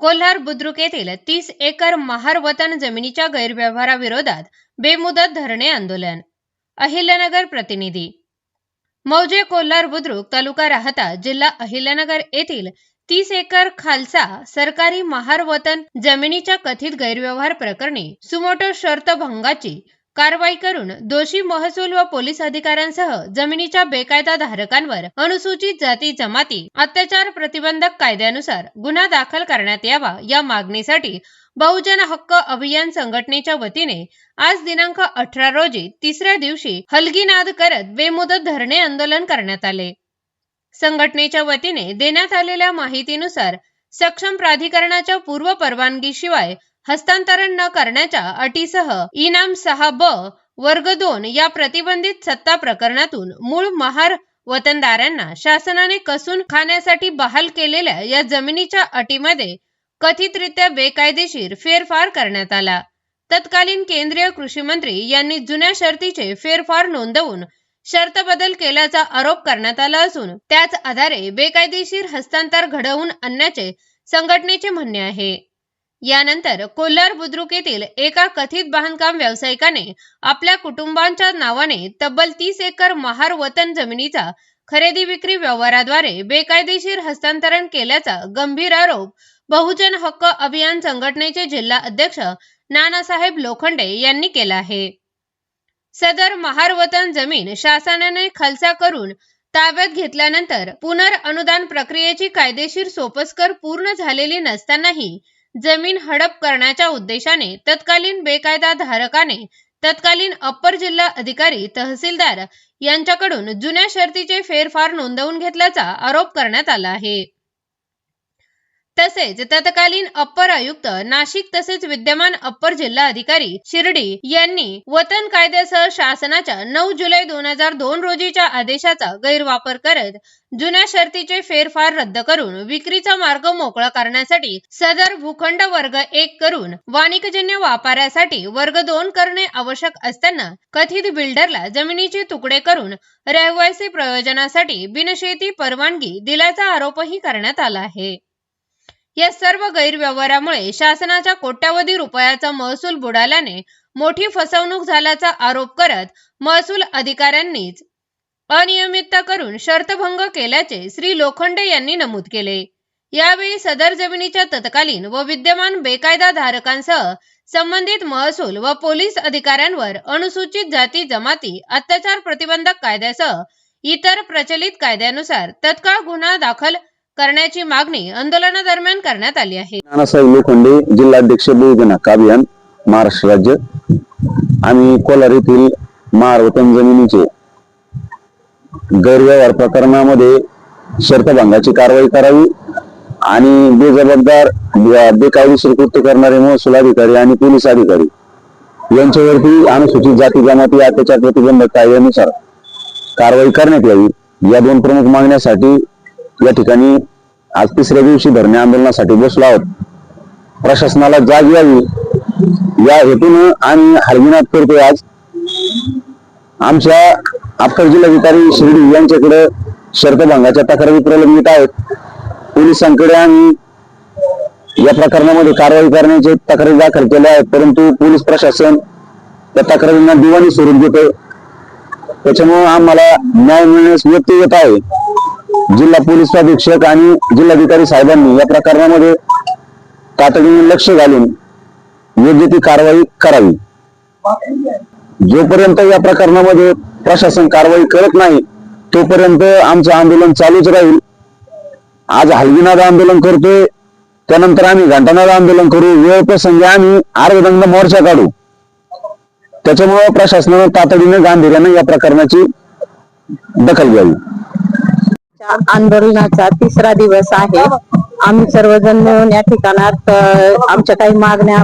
कोल्हार बुद्रुक येथील 30 एकर महार वतन जमिनीच्या गैरव्यवहाराविरोधात बेमुदत धरणे आंदोलन। अहिल्यानगर प्रतिनिधी। मौजे कोल्हार बुद्रुक तालुका राहता जिल्हा अहिल्यानगर येथील 30 एकर खालसा सरकारी महार वतन जमिनीच्या कथित गैरव्यवहार प्रकरणी सुमोटो शर्त भंगाची कारवाई करून दोषी महसूल व पोलीस अधिकाऱ्यांसह जमिनीच्या बेकायदा धारकांवर अनुसूचित जाती जमाती अत्याचार प्रतिबंधक कायद्यानुसार गुन्हा दाखल करण्यात यावा या मागणीसाठी बहुजन हक्क अभियान संघटनेच्या वतीने आज दिनांक 18 रोजी तिसऱ्या दिवशी हलगीनाद करत बेमुदत धरणे आंदोलन करण्यात आले। संघटनेच्या वतीने देण्यात आलेल्या माहितीनुसार सक्षम प्राधिकरणाच्या पूर्व परवानगीशिवाय हस्तांतरण न करण्याच्या अटीसह इनाम 6ब वर्ग 2 या प्रतिबंधित सत्ता प्रकरणातून मूळ महार वतनदारांना शासनाने कसून खाण्यासाठी बहाल केलेल्या या जमिनीच्या अटीमध्ये कथितरित्या बेकायदेशीर फेरफार करण्यात आला। तत्कालीन केंद्रीय कृषी मंत्री यांनी जुन्या शर्तीचे फेरफार नोंदवून शर्त बदल केल्याचा आरोप करण्यात आला असून त्याच आधारे बेकायदेशीर हस्तांतर घडवून आणण्याचे संघटनेचे म्हणणे आहे। यानंतर कोल्हार बुद्रुक येथील एका कथित बांधकाम व्यावसायिकाने आपल्या कुटुंबांच्या नावाने तब्बल 30 एकर महार वतन जमिनीचा खरेदी विक्री व्यवहाराद्वारे बेकायदेशीर हस्तांतरण केल्याचा गंभीर आरोप बहुजन हक्क अभियान संघटनेचे जिल्हा अध्यक्ष नानासाहेब लोखंडे यांनी केला आहे। सदर महार वतन जमीन शासनाने खालसा करून ताब्यात घेतल्यानंतर पुनर्अनुदान प्रक्रियेची कायदेशीर सोपस्कर पूर्ण झालेली नसतानाही जमीन हडप करण्याच्या उद्देशाने तत्कालीन बेकायदा धारकाने तत्कालीन अप्पर जिल्हा अधिकारी तहसीलदार यांच्याकडून जुन्या शर्तीचे फेरफार नोंदवून घेतल्याचा आरोप करण्यात आला आहे। तसेच तत्कालीन अप्पर आयुक्त नाशिक तसेच विद्यमान अप्पर जिल्हा अधिकारी शिर्डी यांनी वतन कायद्यासह शासनाच्या 9 जुलै 2002 रोजीच्या आदेशाचा गैरवापर करत जुन्या शर्तीचे फेरफार रद्द करून विक्रीचा मार्ग मोकळा करण्यासाठी सदर भूखंड वर्ग 1 करून वाणिज्यजन्य व्यापारासाठी वर्ग 2 करणे आवश्यक असताना कथित बिल्डरला जमिनीचे तुकडे करून रहिवासी प्रयोजनासाठी बिनशेती परवानगी दिल्याचा आरोपही करण्यात आला आहे। या सर्व गैरव्यवहारामुळे शासनाच्या कोट्यावधी रुपयाचा महसूल बुडाल्याने मोठी फसवणूक झाल्याचा आरोप करत महसूल अधिकाऱ्यांनीच अनियमितता करून शर्तभंग केल्याचे श्री लोखंडे यांनी नमूद केले। यावेळी सदर जमिनीच्या तत्कालीन व विद्यमान बेकायदा धारकांसह संबंधित महसूल व पोलीस अधिकाऱ्यांवर अनुसूचित जाती जमाती अत्याचार प्रतिबंधक कायद्यासह इतर प्रचलित कायद्यानुसार तत्काळ गुन्हा दाखल करण्याची मागणी आंदोलनादरम्यान करण्यात आली आहे। नानासाहेब लोखंडे, जिल्हाध्यक्ष बहुजन हक्क अभियान महाराष्ट्र राज्य। आम्ही कोल्हार येथील महार वतन जमिनीचे गैरव्यवहार प्रकरणामध्ये शर्तभंगाची कारवाई करावी आणि बेजबाबदार बेकायदेशीर कृत्य करणारे महसूल अधिकारी आणि पोलीस अधिकारी यांच्यावरती अनुसूचित जाती जमाती अत्याचार प्रतिबंधक कायद्यानुसार कारवाई करण्यात यावी। या दोन प्रमुख मागण्यासाठी या ठिकाणी आज तिसऱ्या दिवशी धरणे आंदोलनासाठी बसलो आहोत। प्रशासनाला जाग यावी या हेतून आम्ही हलगीनाद करतोय। आज आमच्या अप्पर जिल्हाधिकारी शिर्डी यांच्याकडे शर्तभंगाच्या तक्रारी प्रलंबित आहेत। पोलिसांकडे आम्ही या प्रकरणामध्ये कारवाई करण्याचे तक्रारी दाखल केल्या आहेत, परंतु पोलीस प्रशासन त्या तक्रारींना दिवाणी स्वरूप देते। त्याच्यामुळे आम्हाला न्याय मिळण्यास व्यत्यय येत आहे। जिल्हा पोलीस अधीक्षक आणि जिल्हाधिकारी साहेबांनी या प्रकरणामध्ये तातडीने लक्ष घालून योग्य ती कारवाई करावी। जोपर्यंत या प्रकरणामध्ये प्रशासन कारवाई करत नाही तोपर्यंत आमचं आंदोलन चालूच राहील। आज हलगीनाद आंदोलन करतोय, त्यानंतर आम्ही घंटानाद आंदोलन करू, वेळ प्रसंगी आम्ही अर्धदंड मोर्चा काढू। त्याच्यामुळे प्रशासनाने तातडीने गांभीर्याने या प्रकरणाची दखल घ्यावी। आंदोलनाचा तिसरा दिवस आहे। आम्ही सर्वजण मिळून या ठिकाणात आमच्या काही मागण्या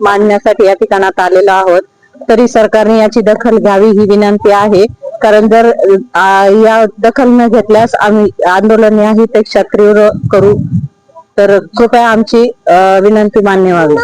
मांडण्यासाठी या ठिकाणात आलेलो आहोत। तरी सरकारने याची दखल घ्यावी ही विनंती आहे, कारण जर या दखल न घेतल्यास आम्ही आंदोलन याही पेक्षा तीव्र करू। तर कृपया आमची विनंती मान्य व्हावी।